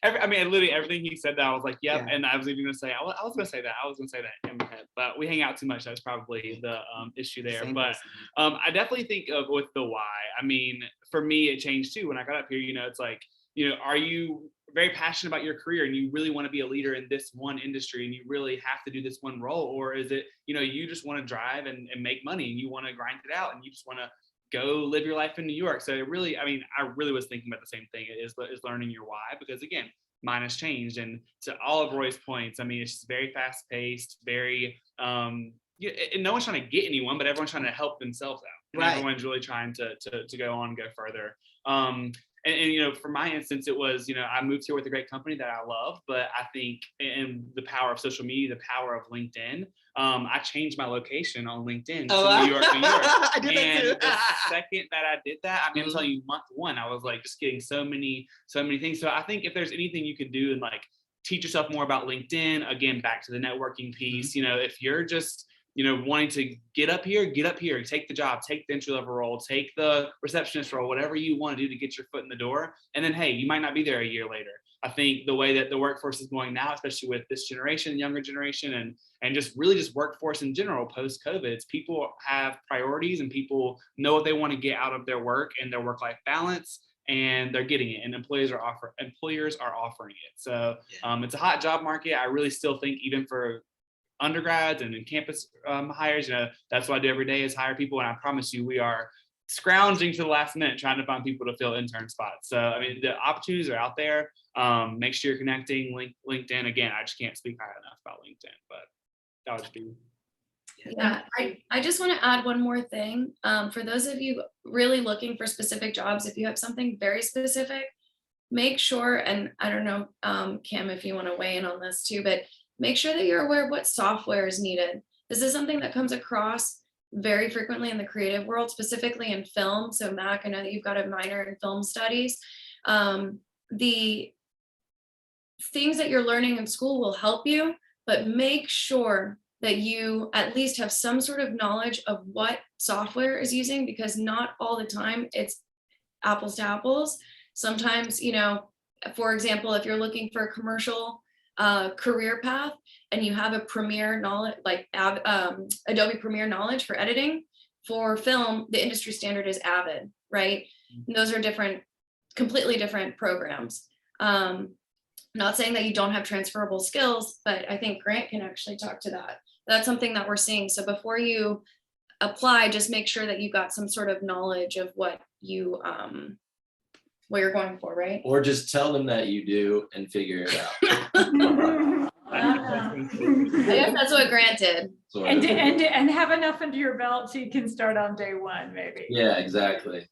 I mean, literally everything he said that I was like, yep. Yeah. And I was even gonna say, I was gonna say that. I was gonna say that in my head, but we hang out too much. That's probably the issue there. Same But person. I definitely think of with the why. I mean, for me, it changed too. When I got up here, it's like, are you very passionate about your career and you really want to be a leader in this one industry and you really have to do this one role? Or is it, you just want to drive and make money and you want to grind it out and you just want to go live your life in New York? So it really, I mean, I really was thinking about the same thing is learning your why, because again, mine has changed. And to all of Roy's points, I mean, it's just very fast paced, very, and no one's trying to get anyone, but everyone's trying to help themselves out. And Right. everyone's really trying to go on, go further. And for my instance, it was, I moved here with a great company that I love, but I think in the power of social media, the power of LinkedIn, I changed my location on LinkedIn to New York, New York. I did that And too. the second that I did that, I mean, I'm telling you, month one, I was like just getting so many things. So I think if there's anything you can do and like teach yourself more about LinkedIn, again, back to the networking piece, if you're just wanting to get up here, take the job, take the entry level role, take the receptionist role, whatever you want to do to get your foot in the door. And then, hey, you might not be there a year later. I think the way that the workforce is going now, especially with this generation, younger generation, and just workforce in general, post-COVID, it's people have priorities and people know what they want to get out of their work and their work-life balance, and they're getting it, and employers are offering it. So it's a hot job market. I really still think even for undergrads and in campus hires, that's what I do every day is hire people. And I promise you, we are scrounging to the last minute trying to find people to fill intern spots. So, I mean, the opportunities are out there. Make sure you're connecting. LinkedIn, again, I just can't speak high enough about LinkedIn, but that would be. Yeah, I just want to add one more thing. For those of you really looking for specific jobs, if you have something very specific, make sure, and I don't know, Cam, if you want to weigh in on this too, but make sure that you're aware of what software is needed. This is something that comes across very frequently in the creative world, specifically in film. So Mac, I know that you've got a minor in film studies. The things that you're learning in school will help you, but make sure that you at least have some sort of knowledge of what software is using, because not all the time it's apples to apples. Sometimes, for example, if you're looking for a commercial career path and you have a Premiere knowledge, like Adobe Premiere knowledge for editing, for film, the industry standard is Avid, right? And those are completely different programs. Not saying that you don't have transferable skills, but I think Grant can actually talk to that. That's something that we're seeing. So before you apply, just make sure that you've got some sort of knowledge of what you're going for, right? Or just tell them that you do and figure it out. I guess that's what Grant did. And have enough under your belt so you can start on day one, maybe. Yeah, exactly.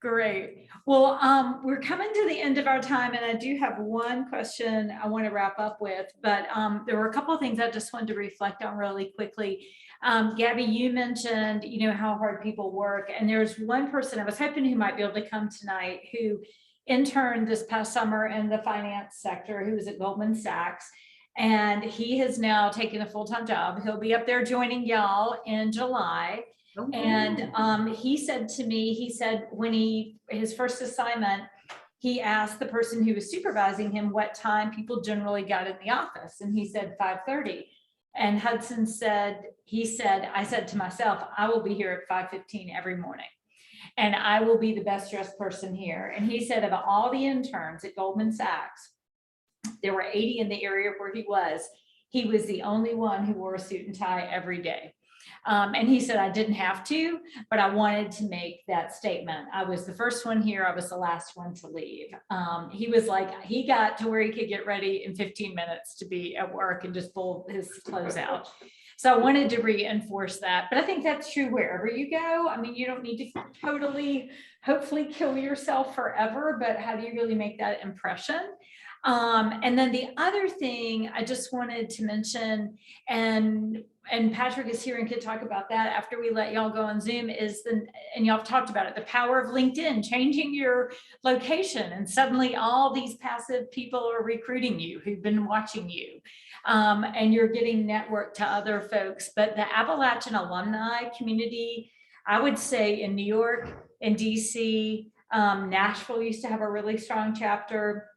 Great. Well, we're coming to the end of our time, and I do have one question I want to wrap up with, but there were a couple of things I just wanted to reflect on really quickly. Gabi, you mentioned, how hard people work, and there's one person I was hoping who might be able to come tonight who interned this past summer in the finance sector, who was at Goldman Sachs, and he has now taken a full-time job. He'll be up there joining y'all in July. And he said to me, when his first assignment, he asked the person who was supervising him what time people generally got in the office. And he said 5:30. And Hudson said, I said to myself, I will be here at 5:15 every morning. And I will be the best dressed person here. And he said of all the interns at Goldman Sachs, there were 80 in the area where he was the only one who wore a suit and tie every day. And he said, I didn't have to, but I wanted to make that statement. I was the first one here. I was the last one to leave. He was like, he got to where he could get ready in 15 minutes to be at work and just pull his clothes out. So I wanted to reinforce that, but I think that's true wherever you go. I mean, you don't need to hopefully kill yourself forever, but how do you really make that impression? And then the other thing I just wanted to mention, and Patrick is here and could talk about that after we let y'all go on Zoom, and y'all have talked about it, the power of LinkedIn, changing your location, and suddenly all these passive people are recruiting you who've been watching you, and you're getting networked to other folks. But the Appalachian alumni community, I would say in New York, in DC. Nashville used to have a really strong chapter.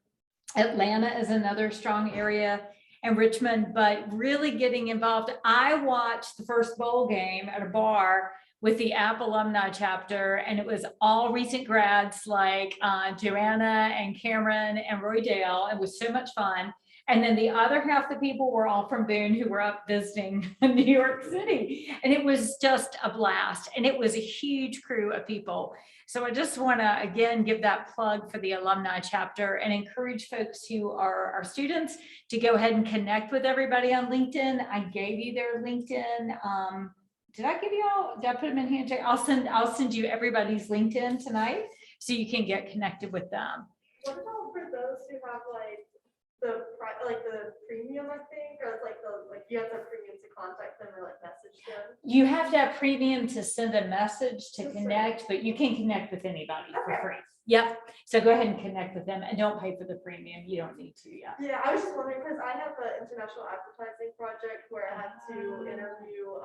Atlanta is another strong area, and Richmond, but really getting involved. I watched the first bowl game at a bar with the App Alumni Chapter, and it was all recent grads like Joanna and Cameron and Roy Dale. It was so much fun. And then the other half of the people were all from Boone who were up visiting New York City. And it was just a blast. And it was a huge crew of people. So I just want to, again, give that plug for the Alumni Chapter and encourage folks who are our students to go ahead and connect with everybody on LinkedIn. I gave you their LinkedIn. Did I give you all, did I put them in handshake? I'll send you everybody's LinkedIn tonight so you can get connected with them. What about for those who have the premium, I think, or it's like you have to have premium to contact them or like message them? You have to have premium to send a message to That's connect, but you can connect with anybody for Okay. free. Yep. So go ahead and connect with them and don't pay for the premium. You don't need to yet. Yeah, I was just wondering because I have an international advertising project where I had to interview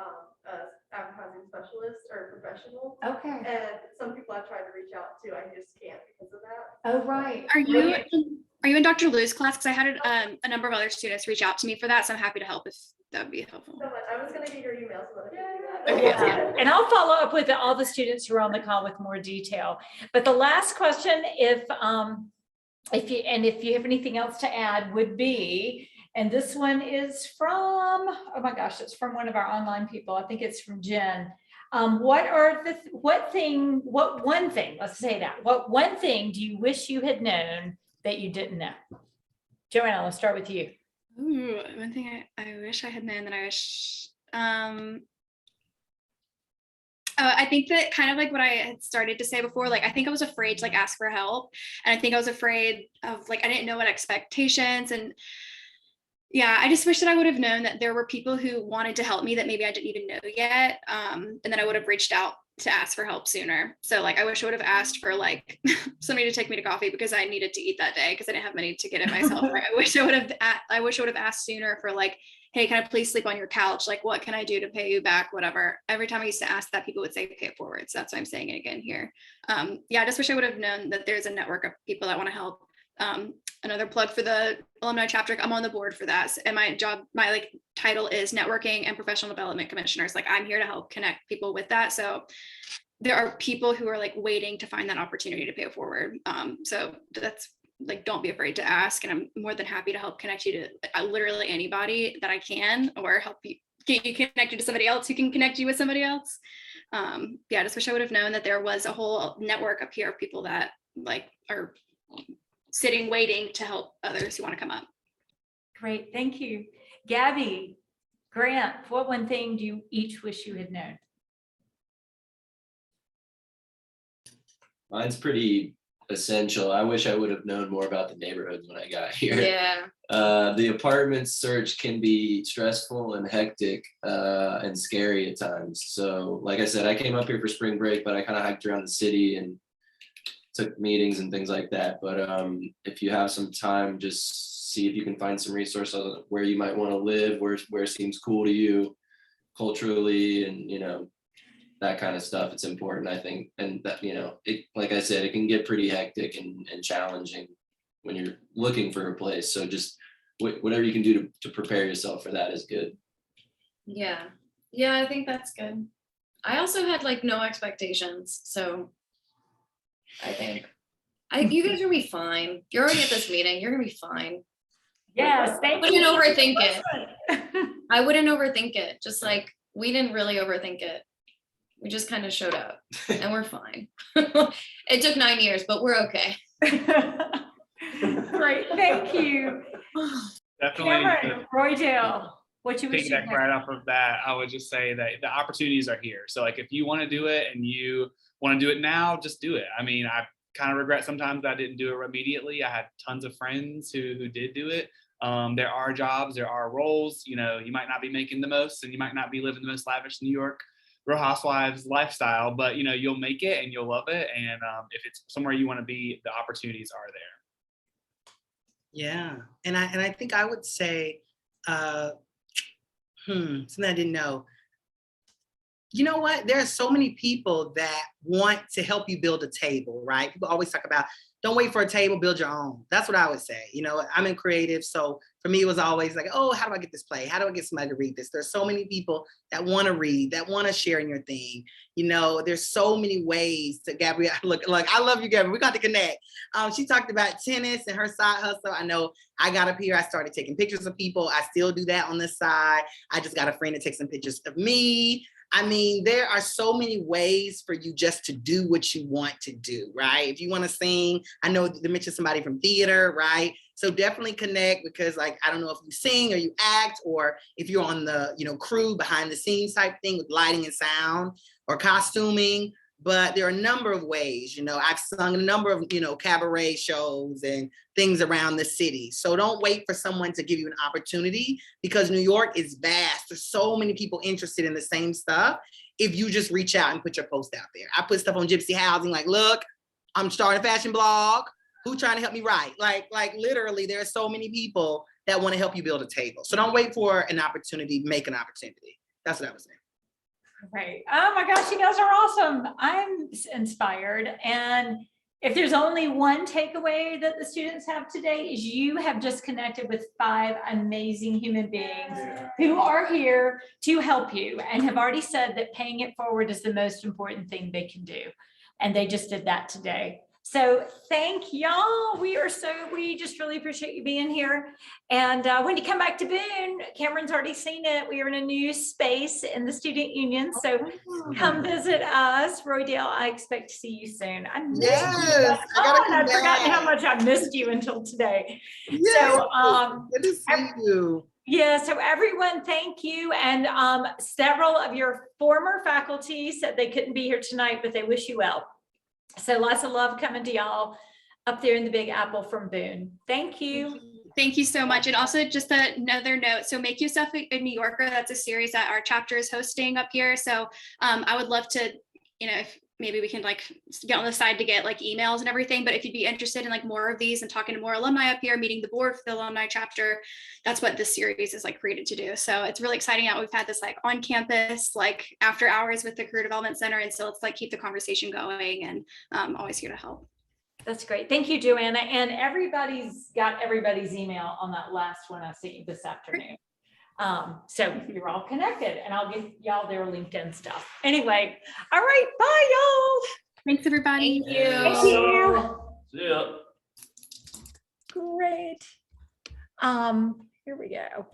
advertising specialist or professional, Okay. and some people I've tried to reach out to, I just can't because of that. Oh, right. Are you in Dr. Lou's class? Because I had a number of other students reach out to me for that, so I'm happy to help if that would be helpful. So much. I was gonna get your email so that I could do that. Yeah, and I'll follow up with all the students who are on the call with more detail. But the last question, if you have anything else to add, would be, and this one is from, oh my gosh, it's from one of our online people. I think it's from Jen. What one thing do you wish you had known that you didn't know? Joanna, let's start with you. Ooh, one thing I wish I had known that I wish. I think that kind of like what I had started to say before, like I think I was afraid to like ask for help, and I think I was afraid of like I didn't know what expectations, and yeah, I just wish that I would have known that there were people who wanted to help me that maybe I didn't even know yet, and that I would have reached out to ask for help sooner. So like I wish I would have asked for like somebody to take me to coffee because I needed to eat that day because I didn't have money to get it myself. I wish I would have asked sooner for like, hey, can I please sleep on your couch? Like, what can I do to pay you back? Whatever. Every time I used to ask that, people would say pay it forward. So that's why I'm saying it again here. Yeah, I just wish I would have known that there's a network of people that want to help. Another plug for the alumni chapter. I'm on the board for that. And my like title is networking and professional development commissioners. Like I'm here to help connect people with that. So there are people who are like waiting to find that opportunity to pay it forward. So that's like, don't be afraid to ask. And I'm more than happy to help connect you to literally anybody that I can, or help you get you connected to somebody else who can connect you with somebody else. Yeah, I just wish I would have known that there was a whole network up here of people that like are sitting waiting to help others who want to come up. Great, thank you. Gabi, Grant, what one thing do you each wish you had known? Mine's pretty essential. I wish I would have known more about the neighborhoods when I got here. Yeah. The apartment search can be stressful and hectic and scary at times. So like I said, I came up here for spring break, but I kind of hiked around the city and took meetings and things like that. But if you have some time, just see if you can find some resources where you might want to live, where it seems cool to you culturally, and that kind of stuff. It's important, I think. And that, it, like I said, it can get pretty hectic and challenging when you're looking for a place. So just whatever you can do to prepare yourself for that is good. Yeah, I think that's good. I also had like no expectations, so I think you guys are gonna be fine. You're already at this meeting. You're gonna be fine. Yes, thank I you. wouldn't overthink it. I wouldn't overthink it. Just like we didn't really overthink it. We just kind of showed up and we're fine. It took 9 years, but we're okay. Great, thank you. Definitely. Cameron, Roydale, what you wish you Piggyback had? right off of that, I would just say that the opportunities are here. So like if you want to do it and you want to do it now, just do it. I mean, I kind of regret sometimes that I didn't do it immediately. I had tons of friends who did do it. There are jobs, there are roles, you might not be making the most and you might not be living the most lavish New York Real Housewives lifestyle, but you'll make it and you'll love it. And if it's somewhere you want to be, the opportunities are there. Yeah, and I think I would say, something I didn't know. you know what? There are so many people that want to help you build a table, right? People always talk about, don't wait for a table, build your own. That's what I would say. You know, I'm in creative. So for me, it was always like, oh, how do I get this play? How do I get somebody to read this? There's so many people that want to read, that want to share in your thing. You know, there's so many ways to Gabi. Look, I love you, Gabi. We got to connect. She talked about tennis and her side hustle. I know I got up here. I started taking pictures of people. I still do that on the side. I just got a friend to take some pictures of me. I mean, there are so many ways for you just to do what you want to do, right? If you want to sing, I know they mentioned somebody from theater, right? So definitely connect, because like, I don't know if you sing or you act, or if you're on the, you know, crew behind the scenes type thing with lighting and sound or costuming, but there are a number of ways. You know, I've sung a number of, you know, cabaret shows and things around the city. So don't wait for someone to give you an opportunity, because New York is vast. There's so many people interested in the same stuff. If you just reach out and put your post out there. I put stuff on Gypsy Housing, like, look, I'm starting a fashion blog. Who trying to help me write? Like literally, there are so many people that want to help you build a table. So don't wait for an opportunity, make an opportunity. That's what I was saying. Right. Oh my gosh, you guys are awesome. I'm inspired. And if there's only one takeaway that the students have today, is you have just connected with 5 amazing human beings who are here to help you and have already said that paying it forward is the most important thing they can do. And they just did that today. So thank y'all. We just really appreciate you being here. And when you come back to Boone, Cameron's already seen it. We are in a new space in the student union. So come visit us. Roydale, I expect to see you soon. I missed you. Yes, I gotta come I've forgotten how back. much I missed you until today. Yes, So good to see you. yeah, so everyone, thank you. And several of your former faculty said they couldn't be here tonight, but they wish you well. So lots of love coming to y'all up there in the Big Apple from Boone. Thank you. Thank you so much. And also just another note, so Make Yourself a New Yorker, that's a series that our chapter is hosting up here. So I would love to, you know, if maybe we can like get on the side to get like emails and everything, but if you'd be interested in like more of these and talking to more alumni up here, meeting the board for the alumni chapter, that's what this series is like created to do. So it's really exciting that we've had this like on campus, like after hours with the Career Development Center. And so let's like keep the conversation going, and always here to help. That's great. Thank you, Joanna. And everybody's got everybody's email on that last one I sent you this afternoon. So you're all connected, and I'll give y'all their LinkedIn stuff. Anyway, all right, bye y'all. Thanks everybody. Thank you. Thank you. See ya. Great. Here we go.